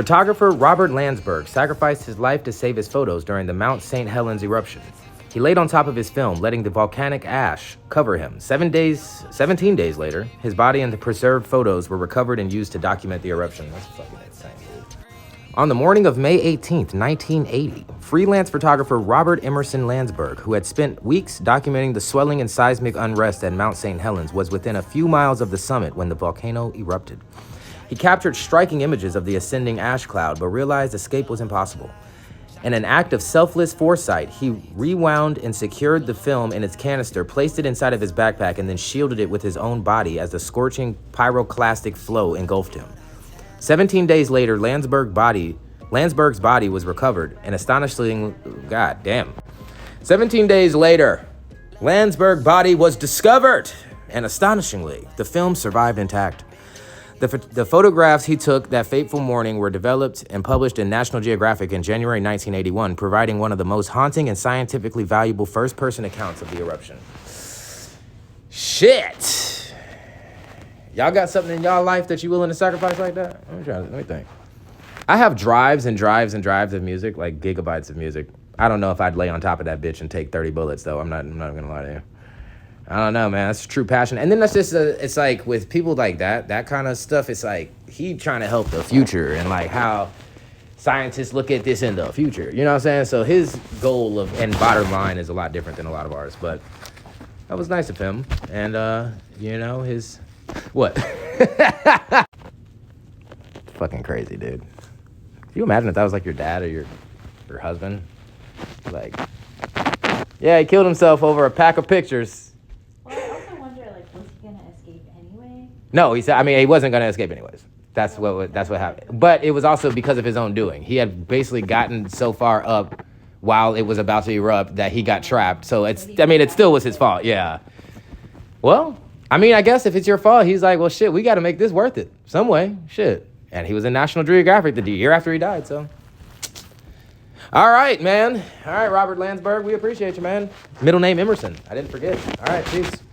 Photographer Robert Landsberg sacrificed his life to save his photos during the Mount St. Helens eruption. He laid on top of his film, letting the volcanic ash cover him. 17 days later, his body and the preserved photos were recovered and used to document the eruption. That's fucking insane, dude. On the morning of May 18th, 1980, freelance photographer Robert Emerson Landsberg, who had spent weeks documenting the swelling and seismic unrest at Mount St. Helens, was within a few miles of the summit when the volcano erupted. He captured striking images of the ascending ash cloud, but realized escape was impossible. In an act of selfless foresight, he rewound and secured the film in its canister, placed it inside of his backpack, and then shielded it with his own body as the scorching pyroclastic flow engulfed him. 17 days later, Landsberg's body was recovered, and astonishingly, 17 days later, Landsberg's body was discovered, and astonishingly, the film survived intact. The photographs he took that fateful morning were developed and published in National Geographic in January 1981, providing one of the most haunting and scientifically valuable first-person accounts of the eruption. Shit! Y'all got something in y'all life that you willing to sacrifice like that? Let me think. I have drives and drives and drives of music, like gigabytes of music. I don't know if I'd lay on top of that bitch and take 30 bullets, though. I'm not gonna lie to you. I don't know, man. That's true passion. And then that's just, it's like with people like that kind of stuff, it's like he trying to help the future and like how scientists look at this in the future. You know what I'm saying? So his goal and bottom line is a lot different than a lot of ours. But that was nice of him. And, his... What? Fucking crazy, dude. Can you imagine if that was like your dad or your husband? Like, yeah, he killed himself over a pack of pictures. No, he said. He wasn't going to escape anyways. That's what happened. But it was also because of his own doing. He had basically gotten so far up while it was about to erupt that he got trapped. So it still was his fault. Yeah. Well, I guess if it's your fault, he's like, well, shit, we got to make this worth it some way. Shit. And he was in National Geographic the year after he died. So. All right, man. All right, Robert Landsberg, we appreciate you, man. Middle name Emerson. I didn't forget. All right, peace.